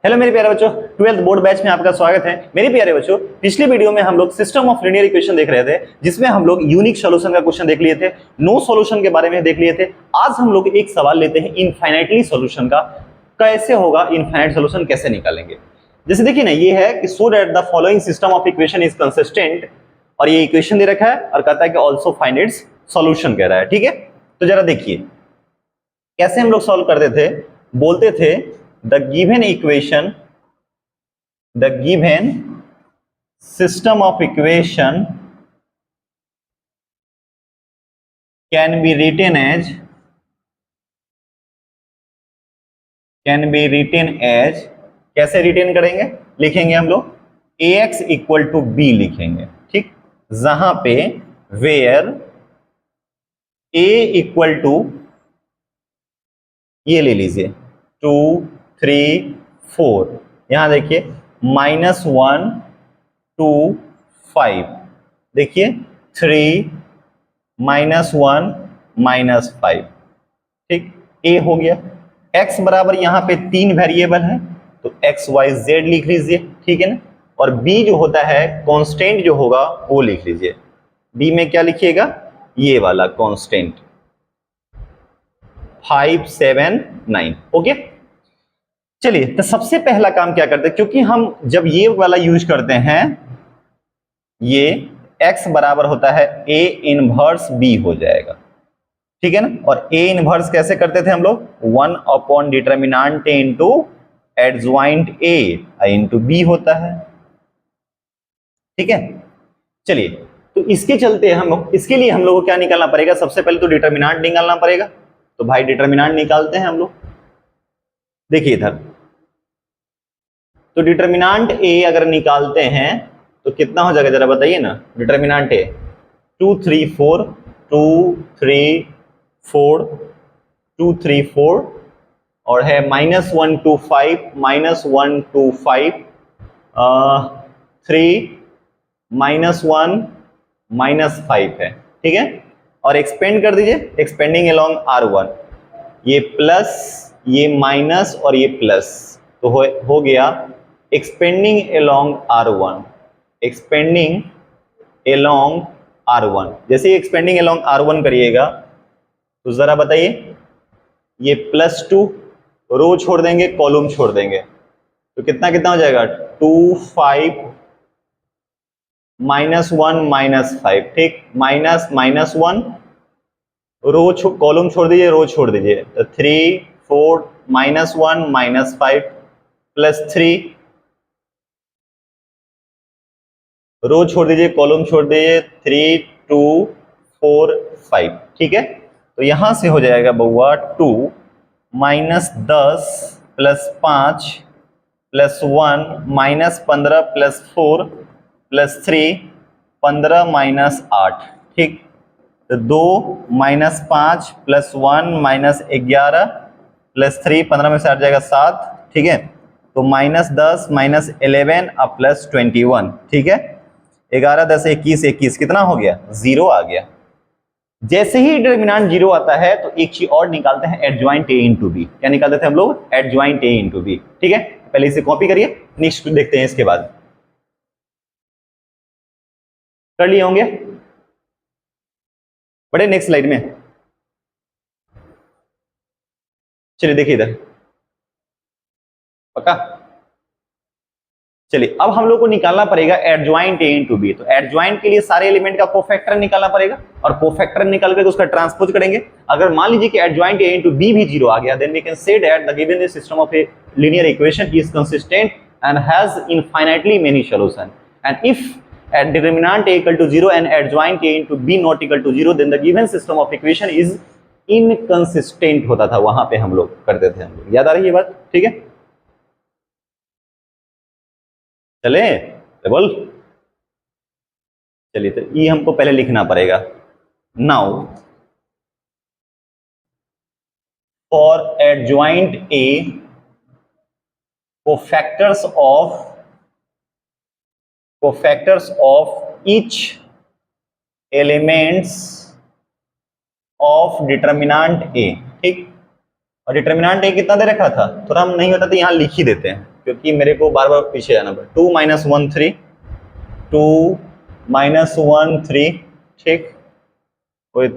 Hello मेरे प्यारे बच्चों, 12th बोर्ड बैच में आपका स्वागत है। मेरे प्यारे बच्चों, पिछली वीडियो में हम लोग सिस्टम ऑफ लीनियर इक्वेशन देख रहे थे, जिसमें हम लोग यूनिक सॉल्यूशन का क्वेश्चन देख लिए थे, नो सॉल्यूशन के बारे में देख लिए थे। आज हम लोग एक सवाल लेते हैं इनफाइनाइटली सॉल्यूशन का। कैसे होगा इनफाइनाइट सॉल्यूशन, कैसे निकालेंगे। जैसे देखिए ना, ये है कि so that the following system of equation is consistent, और ये इक्वेशन दे रखा है और कहता है कि ऑल्सो फाइंड इट्स सॉल्यूशन कह रहा है। ठीक है, तो जरा देखिए कैसे हम लोग सॉल्व करते थे। बोलते थे the given equation, the given system of equation can be written as कैसे रिटेन करेंगे, लिखेंगे हम लोग ax इक्वल टू b लिखेंगे। ठीक, जहां पे वेयर a इक्वल टू, ये ले लीजिए 2 3 4, यहां देखिए -1 2 5, देखिए 3 -1 -5। ठीक, ए हो गया। x बराबर यहाँ पे 3 वेरिएबल है तो x y z लिख लीजिए। ठीक है ना, और b जो होता है कांस्टेंट जो होगा वो लिख लीजिए। b में क्या लिखिएगा, ये वाला कांस्टेंट 5 7 9। ओके, चलिए तो सबसे पहला काम क्या करते हैं, क्योंकि हम जब ये वाला यूज करते हैं, ये x बराबर होता है a इनवर्स b हो जाएगा। ठीक है ना, और a इनवर्स कैसे करते थे हम लोग, 1 upon determinant a into adjoint a into b होता है। ठीक है, चलिए तो इसके चलते हम लोग, इसके लिए हम लोग को क्या निकालना पड़ेगा, सबसे पहले तो डिटर्मिनेंट निकालना पड़ेगा। तो भाई डिटर्मिनेंट निकालते हैं हम लोग। देखिए इधर तो डिटर्मिनेंट a अगर निकालते हैं तो कितना हो जाएगा, जरा बताइए ना। डिटर्मिनेंट a 2 3 4 2 3 4 2 3 4, और है -1 2 5 -1 2 5 3 -1 -5 है। ठीक है, और एक्सपेंड कर दीजिए, एक्सपेंडिंग अलोंग R1, ये प्लस ये माइनस और ये प्लस, तो हो गया expanding along R1, expanding along R1। जैसे ही एक्सपेंडिंग अलोंग R1 करिएगा तो जरा बताइए, ये +2, रो छोड़ देंगे कॉलम छोड़ देंगे, तो कितना कितना हो जाएगा 2 5 -1 -5। ठीक, -1, रो कॉलम छोड़ दीजिए, रो छोड़ दीजिए, तो 3 4 -1 -5 +3, रो छोड़ दीजिए कॉलम छोड़ दीजिए, 3 2 4 5। ठीक है, तो यहां से हो जाएगा बउआ 2 -10 +5 +1 -15 +4 +3 15 -8। ठीक, तो 2 -5 +1 -11 +3, 15 में से 8 जाएगा 7। ठीक है, तो -10 -11 अब +21। ठीक है, 11 10 21 21, कितना हो गया, 0 आ गया। जैसे ही डिटर्मिनेंट 0 आता है तो एक चीज और निकालते हैं, एडजॉइंट a इंटू बी। क्या निकालते थे हम लोग, एडजॉइंट a इंटू बी। ठीक है, पहले इसे कॉपी करिए, नेक्स्ट देखते हैं इसके बाद। कर लिए होंगे, बड़े नेक्स्ट स्लाइड में। चलिए देखिए इधर, पक्का। चलिए अब हम लोग को निकालना पड़ेगा एडजॉइंट a इंटू बी। तो एडजॉइंट के लिए सारे एलिमेंट का कोफैक्टर निकालना पड़ेगा, और कोफैक्टर निकाल कर उसका ट्रांसपोज करेंगे। अगर मान लीजिए कि एडजॉइंट a इंटू बी भी 0 आ गया, then we can say that the given system of a linear equation is consistent and has infinitely many solution. And if at determinant a equal to 0 and adjoint a into b not equal to 0, then the given system of equation is inconsistent होता था, वहां पे हम लोग करते थे। हम लोग, याद आ रही है ये बात। ठीक है, चले बोल, चलिए तो ये हमको पहले लिखना पड़ेगा। Now for adjoint a, cofactors of each elements of determinant a। ठीक, और डिटर्मिनेंट a कितना दे रखा था, थोड़ा हम नहीं होता तो यहां लिख ही देते हैं। क्योंकि मेरे को बार बार पीछे जाना पड़े। 2 - 1 3, 2 - 1 3, ठीक। कोई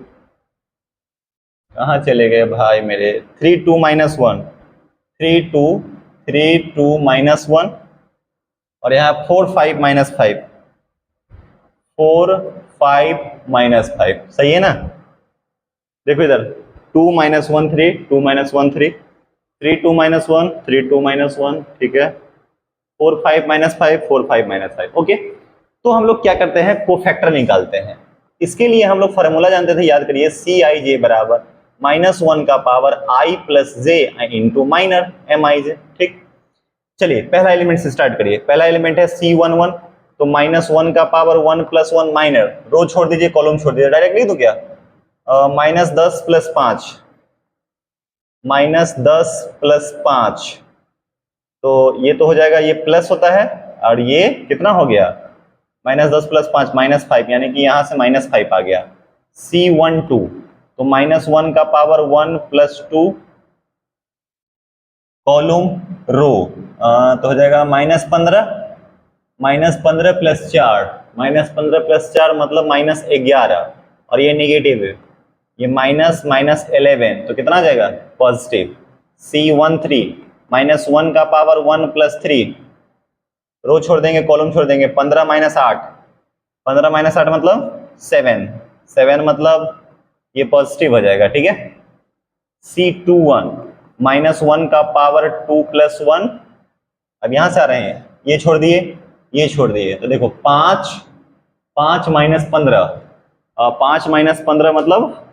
कहाँ चले गए भाई मेरे? 3 2 - 1 3 2 3 2 - 1 और यहाँ 4 5 - 5 4 5 - 5, सही है ना? देखो इधर 2 - 1 3 2 - 1 3 3 2 - 1 3 2 - 1, ठीक है। 4 5 - 5 4 5 - 5, ओके। तो हम लोग क्या करते हैं, कोफैक्टर निकालते हैं। इसके लिए हम लोग फार्मूला जानते थे, याद करिए, CIJ बराबर -1 का power I plus J into minor MIJ, ठीक। चलिए पहला एलिमेंट से स्टार्ट करिए। पहला एलिमेंट है C11, तो -1 का पावर 1 + 1 माइनर, रो छोड़ दीजिए, कॉलम छोड़ दीजिए, डायरेक्ट लिख दूं क्या? -10 + 5 -10 + 5, तो ये तो हो जाएगा, ये प्लस होता है और ये कितना हो गया, -10 + 5 -5, यानी कि यहाँ से -5 आ गया। C12, तो -1 का पावर 1 + 2 कॉलम रो, तो हो जाएगा -15 + 4 -15 + 4 मतलब -11, और ये नेगेटिव है, ये -11, तो कितना आ जाएगा, पॉजिटिव। C13 -1 का पावर 1 + 3, रो छोड़ देंगे, कॉलम छोड़ देंगे, 15 - 8 15 - 8 मतलब 7 7 मतलब ये पॉजिटिव हो जाएगा, ठीक है। C21 -1 का पावर 2 + 1, अब यहां से आ रहे हैं, ये छोड़ दिए, ये छोड़ दिए, तो देखो 5 5 - 15, 5 - 15 मतलब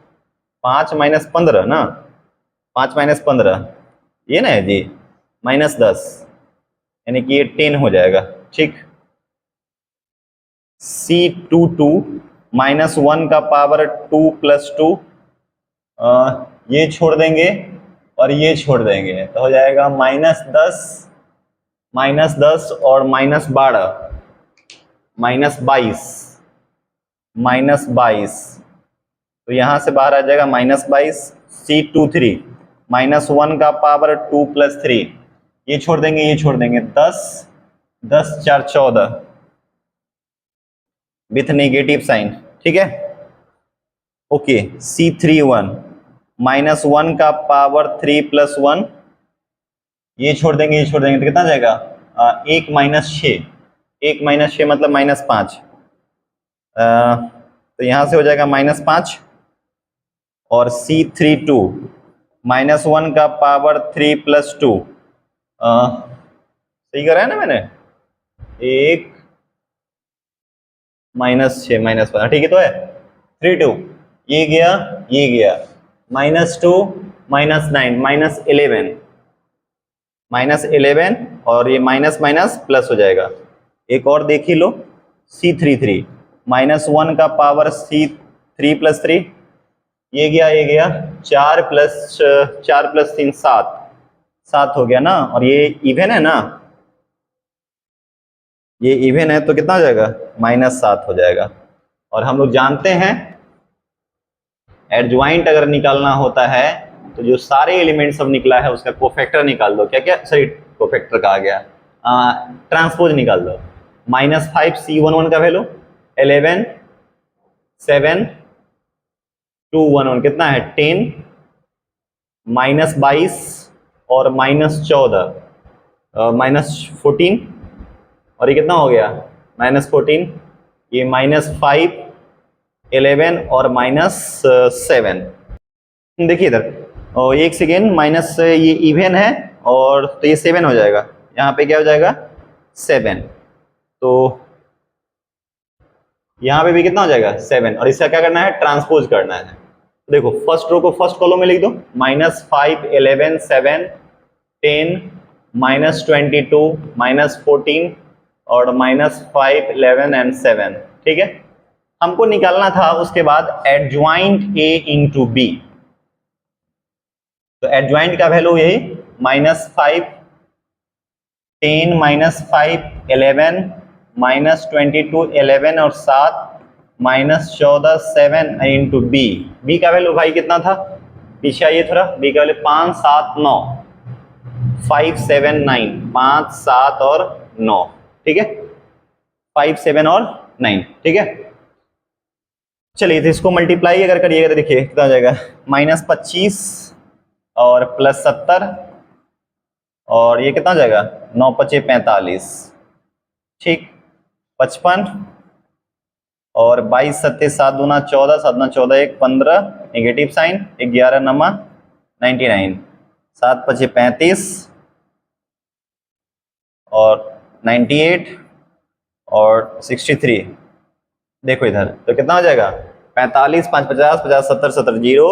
5 - 15 ना, 5 - 15 ये ना है जी, -10, यानी कि ये 10 हो जाएगा, ठीक। C22 -1 का पावर 2 + 2, ये छोड़ देंगे और ये छोड़ देंगे, तो हो जाएगा -10 और -12 -22, तो यहां से बाहर आ जाएगा -22। C23 -1 का पावर 2 + 3, ये छोड़ देंगे, ये छोड़ देंगे, 10 10 4 14 विथ नेगेटिव साइन, ठीक है, ओके। C31 -1 का पावर 3 + 1, ये छोड़ देंगे, ये छोड़ देंगे, तो कितना आ जाएगा, 1 - 6 1 - 6 मतलब -5, तो यहां से हो जाएगा -5। और C32 -1 का पावर 3 + 2, सही करा है ना मैंने, 1 -6 -5, ठीक है, तो है 32, ये गया, ये गया, -2 -9 -11 और ये माइनस माइनस प्लस हो जाएगा। एक और देख ही लो, C33 -1 का पावर C3 + 3, ये गया, ये गया, 4 + 3 7 7 हो गया ना, और ये इवन है ना, ये इवन है, तो कितना हो जाएगा, -7 हो जाएगा। और हम लोग जानते हैं एडज्वाइंट अगर निकालना होता है तो जो सारे एलिमेंट सब निकला है उसका कोफैक्टर निकाल दो, क्या क्या, सॉरी कोफैक्टर कहा गया, ट्रांसपोज निकाल दो। -5 C11 का वैल्यू 11 7 2 1 1 कितना है 10, -22 और -14 -14, और ये कितना हो गया -14, ये -5 11 और -7। देखिए इधर, और एक सेकेंड, माइनस ये इवन है और तो ये 7 हो जाएगा, यहाँ पे क्या हो जाएगा 7, तो यहाँ पे भी कितना हो जाएगा 7, और इसका क्या करना है, ट्रांसपोज करना है। देखो फर्स्ट रो को फर्स्ट कॉलम में लिख दो, -5 11 7 10 -22 -14 और -5 11 and 7, ठीक है। हमको निकालना था उसके बाद एडज्वाइंट A इंटू B, तो एडज्वाइंट का वैल्यू यही -5 10 -5 11 -22 11 और 7 -14 7 इंटू बी। बी का वैल्यू भाई कितना था, पीछे आइए थोड़ा, बी का वैल्यू 5 7 9 5 7 9, 5 7 और 9, ठीक है, 5 7 और 9, ठीक है। चलिए तो इसको मल्टीप्लाई अगर करिएगा तो देखिए कितना हो जाएगा, -25 और +70 और ये कितना हो जाएगा, 9 5 45, ठीक, 55 और 22 7 7 दूना 14, 7 दूना 14, 1 15, नेगेटिव साइन, 11 नमा 99, 7 5 35 और 98 और 63। देखो इधर तो कितना हो जाएगा, 45 5 50 50 70 70 जीरो,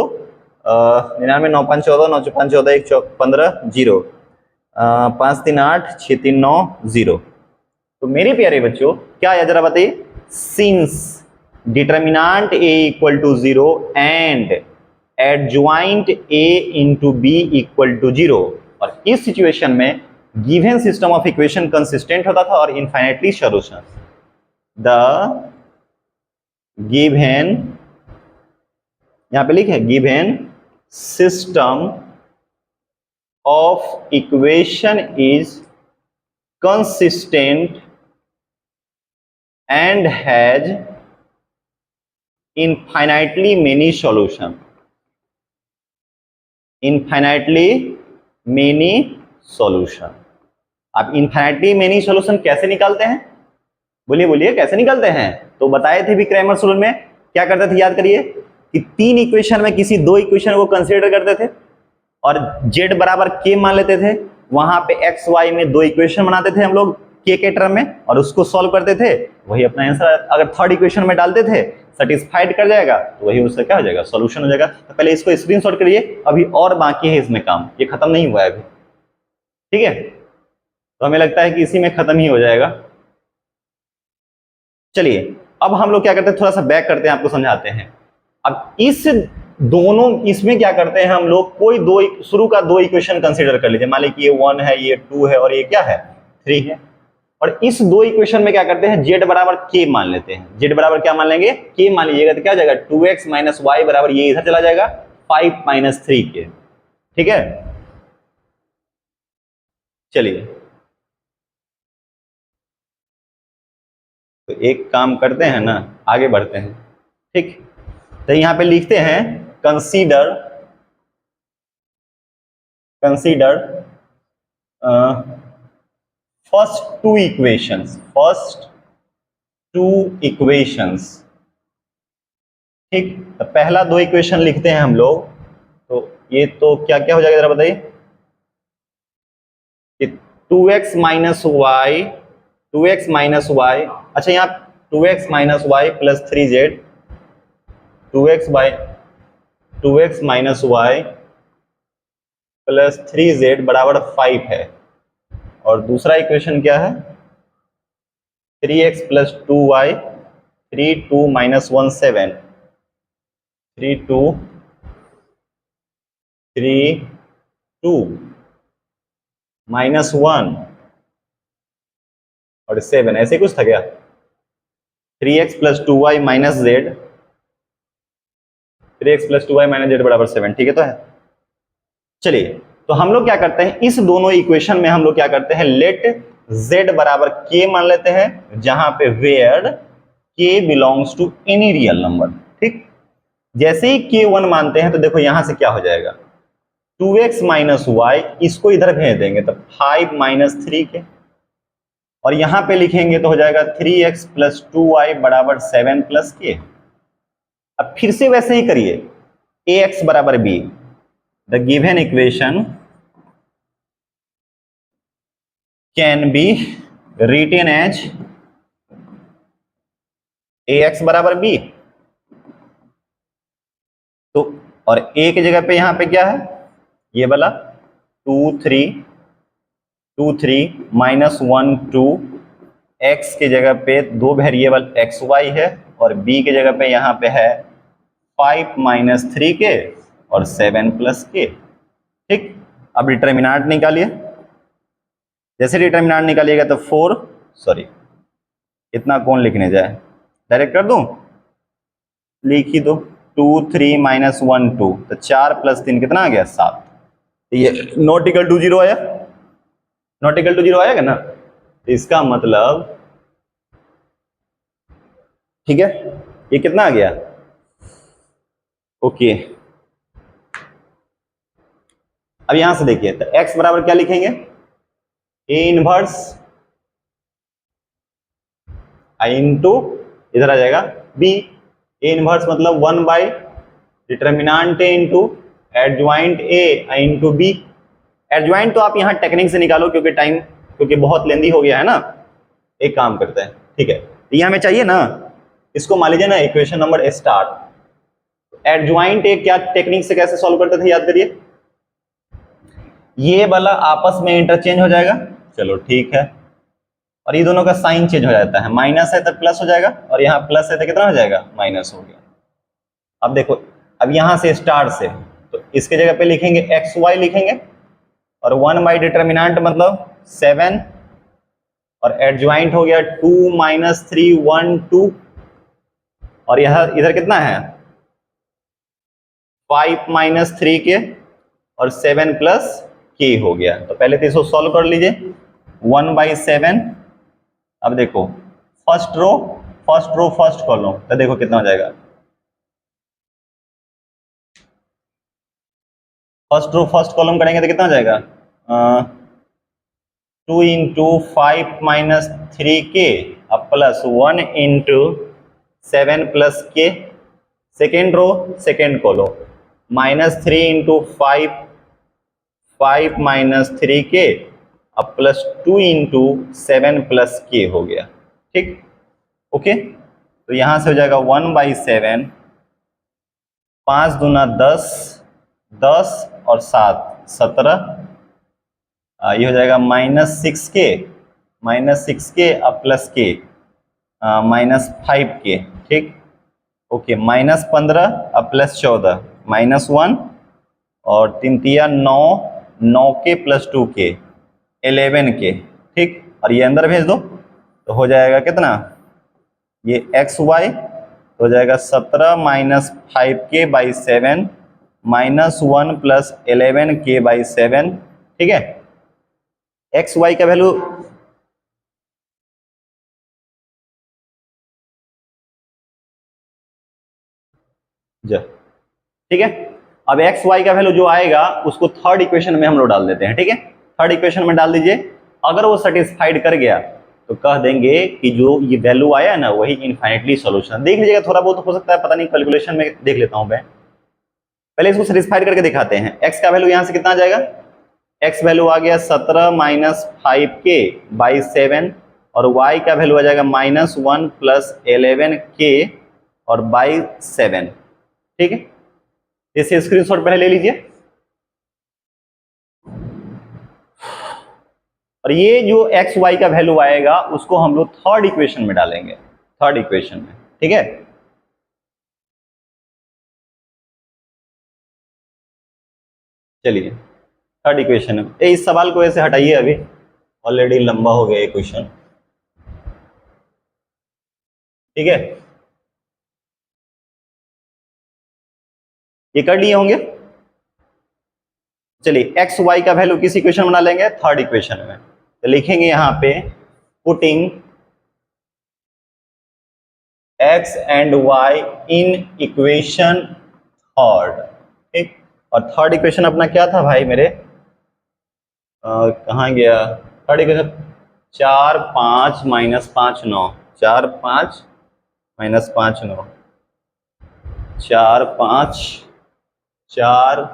99 9 5 14 9 5 14 1 15 जीरो, 5 3 8 6 3 9 जीरो। तो मेरे प्यारे बच्चों क्या है जरा बताइए, since determinant a equal to 0 and adjoint a into B equal to 0, और इस सिचुएशन में given system of equation consistent होता था और इनफाइनाइटली सॉल्यूशन, द गिवन, यहां पे लिखे given system of equation is consistent and has infinitely many solution, infinitely many solution। आप infinitely many solution कैसे निकालते हैं, बोलिए बोलिए कैसे निकालते हैं। तो बताए थे भी क्रैमर्स रूल में क्या करते थे, याद करिए कि 3 इक्वेशन में किसी 2 इक्वेशन को कंसीडर करते थे और z बराबर k मान लेते थे, वहां पे x y में 2 इक्वेशन बनाते थे हम लोग k के टर्म में और उसको सॉल्व करते थे, वही अपना आंसर अगर थर्ड इक्वेशन में डालते थे सेटिस्फाइड कर जाएगा तो वही उसका क्या हो जाएगा, सॉल्यूशन हो जाएगा। तो पहले इसको स्क्रीनशॉट करिए, अभी और बाकी है इसमें काम, ये खत्म नहीं हुआ है अभी, ठीक है, तो हमें लगता है कि इसी में खत्म ही हो जाएगा। चलिए अब हम लोग क्या करते हैं, थोड़ा सा बैक करते हैं, आपको समझाते हैं। अब इस दोनों इसमें क्या करते हैं हम लोग, कोई दो शुरू का 2 इक्वेशन कंसीडर कर लीजिए, मान लीजिए ये 1 है, ये 2 है और ये क्या है 3 है, और इस 2 इक्वेशन में क्या करते हैं, z बराबर k मान लेते हैं। z बराबर क्या मान लेंगे, k मान लीजिएगा, तो क्या हो जाएगा 2x माइनस वाई बराबर ये इधर चला जाएगा 5 माइनस 3k, ठीक है। चलिए तो एक काम करते हैं ना, आगे बढ़ते हैं, ठीक। तो यहां पे लिखते हैं कंसीडर फर्स्ट टू इक्वेशंस, ठीक। तो पहला 2 इक्वेशन लिखते हैं हम लोग, तो ये तो क्या क्या हो जाएगा जरा बताइए, 2x माइनस वाई, अच्छा यहाँ 2x minus Y plus 3z, 2x minus Y plus 3z बराबर 5 है, और दूसरा इक्वेशन क्या है 3x plus 2y, 3 2 minus 1 7, 3 2 minus 1 और 7, ऐसे कुछ था क्या, 3x plus 2y minus z, 3x plus 2y minus z बराबर 7, ठीक है तो है। चलिए तो हम लोग क्या करते हैं, इस दोनों इक्वेशन में हम लोग क्या करते हैं, लेट z बराबर k मान लेते हैं, जहां पे where k belongs to any real number, ठीक। जैसे ही k 1 मानते हैं तो देखो यहां से क्या हो जाएगा, 2x माइनस वाई, इसको इधर भेज देंगे तो 5 माइनस 3k, और यहां पे लिखेंगे तो हो जाएगा 3x प्लस 2y बराबर 7 प्लस k। अब फिर से वैसे ही करिए, ax बराबर b, the given equation can be written as ax बराबर b, तो और a की जगह पे यहां पे क्या है, ये वाला 2 3 माइनस 1 2, x की जगह पे 2 वेरिएबल x y है, और b की जगह पे यहां पे है 5 माइनस 3k और 7 प्लस k, ठीक। अब डिटर्मिनेंट निकालिए, जैसे डिटर्मिनेंट निकालिएगा तो 4 सॉरी इतना कौन लिखने जाए, डायरेक्ट कर दूं, लिख ही दो, 2 3 माइनस 1 2, तो 4 प्लस 3 कितना आ गया 7, ये नॉट इक्वल टू 0 आया, नॉट इक्वल टू 0 आएगा ना, तो इसका मतलब ठीक है, ये कितना आ गया, ओके। अब यहां से देखिए, तो x बराबर क्या लिखेंगे, a इनवर्स आई इंटू, इधर आ जाएगा b, a इनवर्स मतलब 1 by determinant a into adjoint a into b। Adjoint तो आप यहाँ टेक्निक से निकालो क्योंकि बहुत लेंदी हो गया है ना। एक काम करते हैं, ठीक है, तो ये हमें चाहिए ना, इसको मान लीजिए ना इक्वेशन नंबर स्टार्ट। एडज्वाइंट ए क्या टेक्निक से कैसे सॉल्व करते थे याद करिए, ये वाला आपस में इंटरचेंज हो जाएगा, चलो ठीक है, और ये दोनों का साइन चेंज हो जाता है, माइनस है तो प्लस हो जाएगा, और यहाँ प्लस है तो कितना हो जाएगा, माइनस हो गया। अब देखो, अब यहां से स्टार से, तो इसके जगह पे लिखेंगे एक्स वाई लिखेंगे, और 1 बाई डिटर्मिनांट मतलब 7, और एडज्वाइंट हो गया 2 माइनस 3 1 2, और यह इधर कितना है 5 माइनस 3 के और 7 प्लस के हो गया। तो पहले तो इसको सॉल्व कर लीजिए, 1/7। अब देखो फर्स्ट रो फर्स्ट कॉलम, तो देखो कितना हो जाएगा, फर्स्ट कॉलम करेंगे तो कितना हो जाएगा, 2 इंटू 5 माइनस 3 के अब plus 1 into 7 plus K. Second row second column, minus 3 into 5 minus 3 K अब प्लस 2 इंटू 7 प्लस के हो गया, ठीक, ओके। तो यहां से हो जाएगा 1/7, 5 दूना 10, 10 और 7 17, ये हो जाएगा -6 के अब प्लस के -5 के, ठीक, ओके, -15 अब प्लस 14 -1 और 3 तिया 9, 9 के प्लस 2 के 11 के, ठीक, और ये अंदर भेज दो तो हो जाएगा कितना, ये एक्स वाई हो जाएगा 17 माइनस 5 के बाई 7 -1 प्लस 11 के बाई 7, ठीक है। एक्स वाई का वैल्यू ठीक है। अब एक्स वाई का वैल्यू जो आएगा उसको थर्ड इक्वेशन में हम लोग डाल देते हैं, ठीक है, थर्ड इक्वेशन में डाल दीजिए। अगर वो सेटिस्फाइड कर गया तो कह देंगे कि जो ये वैल्यू आया ना वही इनफाइनाइटली सॉल्यूशन। देख लीजिएगा, थोड़ा बहुत हो सकता है, पता नहीं, कैलकुलेशन में देख लेता हूं मैं, पहले इसको सेटिस्फाइड करके दिखाते हैं। एक्स का वैल्यू यहां से कितना आ जाएगा, एक्स वैल्यू आ गया 17 माइनस 5 के बाई 7, और वाई का वैल्यू आ जाएगा -1 प्लस 11 के और बाई 7, ठीक है। इसे स्क्रीनशॉट पहले ले लीजिए, और ये जो एक्स वाई का वैल्यू आएगा उसको हम लोग थर्ड इक्वेशन में डालेंगे, थर्ड इक्वेशन में, ठीक है। चलिए थर्ड इक्वेशन में, इस सवाल को ऐसे हटाइए, अभी ऑलरेडी लंबा हो गया ये क्वेश्चन, ठीक है, ये कर लिए होंगे। चलिए एक्स वाई का वैल्यू किस इक्वेशन में डालेंगे, थर्ड इक्वेशन में, तो लिखेंगे यहां पे putting X and Y in equation third, ठीक। और थर्ड इक्वेशन अपना क्या था भाई मेरे, कहाँ गया थर्ड इक्वेशन, 4 5 -5 9, 4 5 -5 9, 4 5 4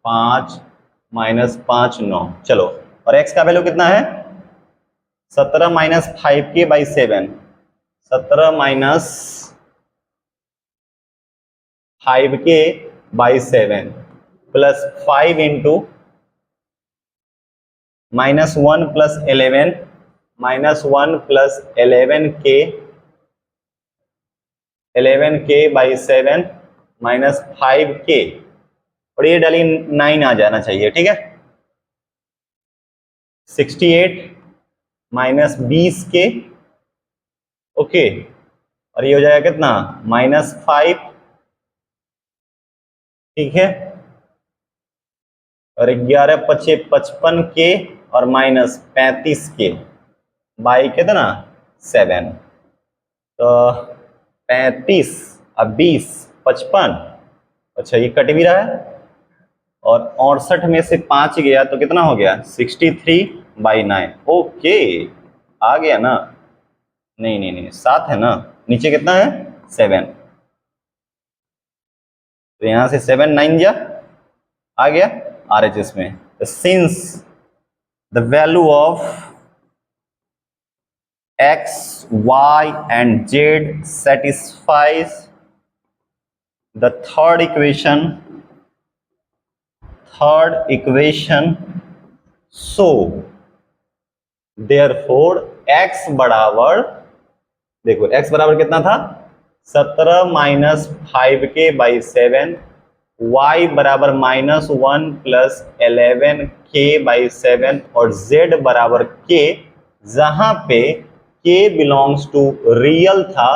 5 -5 9, चलो। और x का वैल्यू कितना है, 17 माइनस 5 के बाई 7, 17 माइनस 5 के by 7 plus 5 into -1 plus 11 -1 plus 11 के बाई 7 -5 के, और ये डाली 9 आ जाना चाहिए, ठीक है। 68 माइनस 20 के, ओके, और ये हो जाएगा कितना -5, ठीक है, और 11 × 5 = 55 के और माइनस 35k बाई कितना 7। तो 35 अब 20 55, अच्छा ये कट भी रहा है, और 68 में से 5 गया तो कितना हो गया 63/9। ओके आ गया ना, नहीं नहीं नहीं 7 है ना, नीचे कितना है 7, तो यहां से 7 9 जा आ गया RHS में। तो since the value of x, y and z satisfies the third equation, so therefore x बराबर, देखो x बराबर कितना था 17 माइनस 5k/7, y बराबर -1 प्लस 11k/7 और z बराबर k, जहां पे k बिलोंग्स टू रियल था,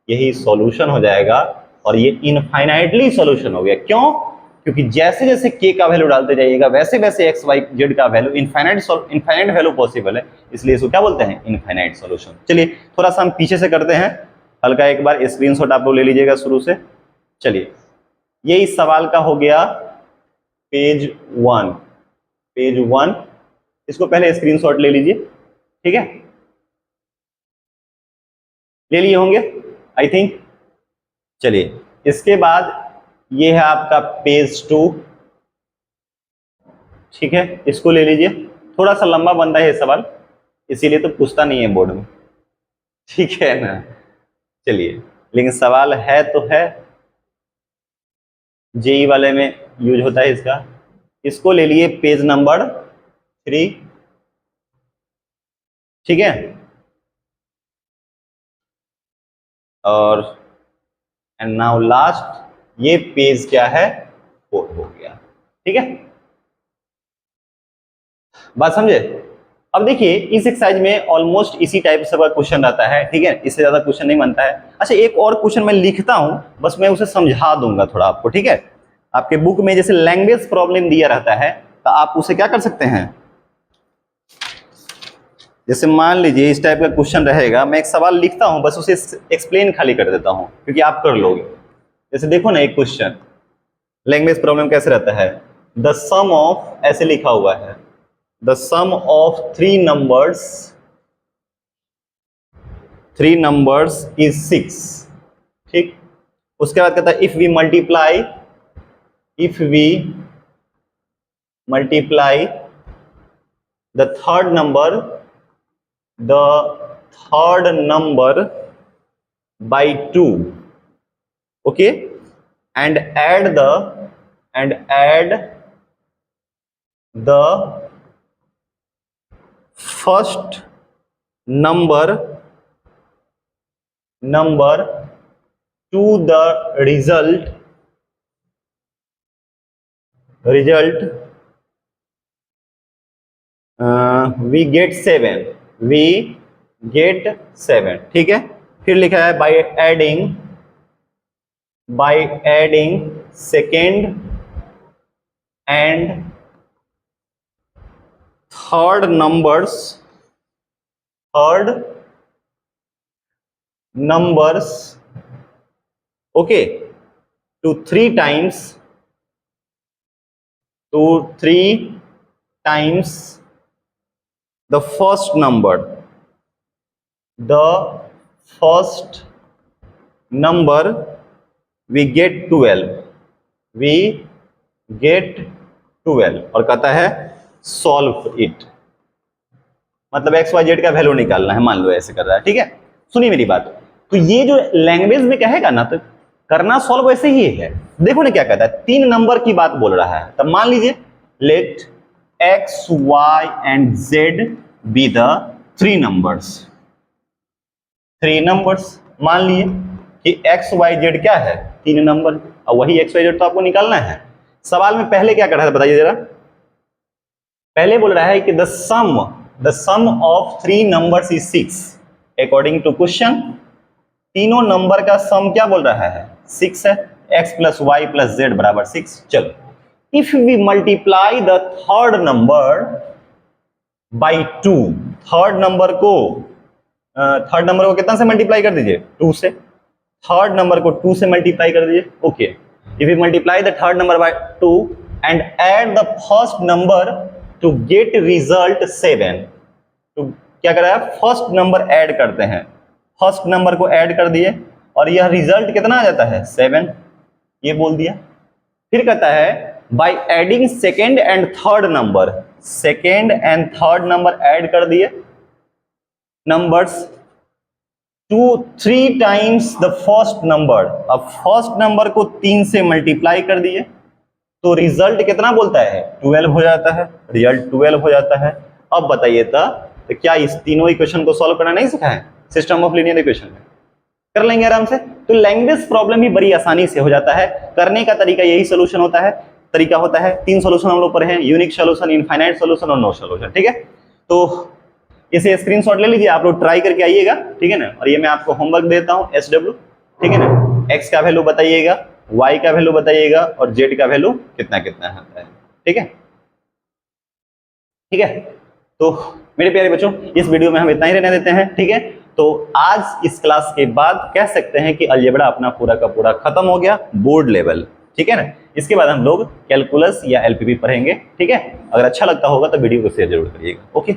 यही सॉल्यूशन हो जाएगा। और ये इनफाइनाइटली सॉल्यूशन हो गया, क्यों? क्योंकि जैसे जैसे k का वैल्यू डालते जाइएगा वैसे वैसे x y z का वैल्यू इनफाइनाइट वैल्यू पॉसिबल है, इसलिए इसको क्या बोलते हैं इनफाइनाइट सॉल्यूशन। चलिए थोड़ा सा हम पीछे से करते हैं हल्का, एक बार स्क्रीनशॉट आप लोग ले लीजिएगा शुरू से। चलिए ये इस सवाल का हो गया पेज 1, इसको पहले स्क्रीनशॉट ले लीजिए, ठीक है, ले लिए होंगे आई थिंक। चलिए इसके बाद ये है आपका पेज 2, ठीक है, इसको ले लीजिए। थोड़ा सा लंबा बनता है ये सवाल, इसीलिए तो पूछता नहीं है बोर्ड में, ठीक है ना। चलिए लेकिन सवाल है तो है, जेई वाले में यूज होता है इसका। इसको ले लिए पेज नंबर 3, ठीक है, और एंड नाउ लास्ट ये पेज क्या है 4 हो गया, ठीक है, बात समझे। अब देखिए इस एक्सरसाइज में ऑलमोस्ट इसी टाइप से क्वेश्चन रहता है, ठीक है, इससे ज्यादा क्वेश्चन नहीं बनता है। अच्छा एक और क्वेश्चन मैं लिखता हूं, बस मैं उसे समझा दूंगा थोड़ा आपको, ठीक है। आपके बुक में जैसे लैंग्वेज प्रॉब्लम दिया रहता है तो आप उसे क्या कर सकते हैं, जैसे मान लीजिए इस टाइप का क्वेश्चन रहेगा, मैं एक सवाल लिखता हूं बस उसे एक्सप्लेन खाली कर देता हूं क्योंकि आप कर लोगे। जैसे देखो ना एक क्वेश्चन लैंग्वेज प्रॉब्लम कैसे रहता है, द सम ऑफ, ऐसे लिखा हुआ है, the sum of three numbers is 6, ठीक। उसके बाद कहता है if we multiply the third number by 2, okay, and add the first number to the result we get 7, ठीक है। फिर लिखा है by adding second and third numbers okay to 3 times the first number we get 12 और कहता है solve it, मतलब x Y Z का वैल्यू निकालना है, मान लो ऐसे कर रहा है, ठीक है। सुनिए मेरी बात, तो ये जो लैंग्वेज में कहेगा ना तो करना सॉल्व वैसे ही है। देखो ना क्या कहता है, 3 नंबर की बात बोल रहा है, तब मान लीजिए let X Y and Z be the 3 numbers. मान लिए कि एक्स वाई जेड क्या है 3 नंबर, और वही एक्स वाई जेड तो आपको निकालना है। सवाल में पहले क्या कर रहा है बताइए जरा, पहले बोल रहा है कि the sum of 3 numbers is 6 according to question. तीनों नंबर का सम क्या बोल रहा है 6 है, x plus Y plus Z बराबर 6। चलो if we multiply the third number by 2। Third number को कितना से मल्टीप्लाई कर दीजिए, 2 से। थर्ड नंबर को 2 से मल्टीप्लाई कर दीजिए। Okay, if you multiply the third number by 2 and add the first number to get result 7। तो क्या कर रहा है, फर्स्ट नंबर ऐड करते हैं, फर्स्ट नंबर को ऐड कर दिए और यह रिजल्ट कितना आ जाता है, 7, ये बोल दिया। फिर कहता है by adding second and third number, second and third number add कर दिए, numbers 3 times the first number. अब फर्स्ट नंबर को 3 से मल्टीप्लाई कर दिए तो रिजल्ट कितना बोलता है, 12 हो जाता है, रिजल्ट 12 हो जाता है। अब बताइए तो क्या इस तीनों इक्वेशन को सॉल्व करना नहीं सिखाया है सिस्टम ऑफ लीनियर इक्वेशन में? कर लेंगे आराम से। तो लैंग्वेज प्रॉब्लम भी बड़ी आसानी से हो जाता है, करने का तरीका यही सोल्यूशन होता है, तरीका होता है। 3 सोल्यूशन हम लोग पढ़े हैं, यूनिक सोल्यूशन, इनफाइनाइट सोल्यूशन और नो सोल्यूशन, ठीक है। तो इसे स्क्रीनशॉट ले लीजिए, आप लोग ट्राई करके आइएगा, ठीक है ना। और ये मैं आपको होमवर्क देता हूँ SW, ठीक है ना। एक्स का वैल्यू बताइएगा, वाई का वैल्यू बताइएगा और जेड का वैल्यू कितना कितना आता है, ठीक है, ठीक है। तो मेरे प्यारे बच्चों, इस वीडियो में हम इतना ही रहने देते हैं, ठीक है। तो आज इस क्लास के बाद कह सकते हैं कि अलजेब्रा अपना पूरा का पूरा खत्म हो गया, बोर्ड लेवल, ठीक है ना। इसके बाद हम लोग कैलकुलस या LPP पढ़ेंगे, ठीक है। अगर अच्छा लगता होगा तो वीडियो को शेयर जरूर करिएगा। ओके।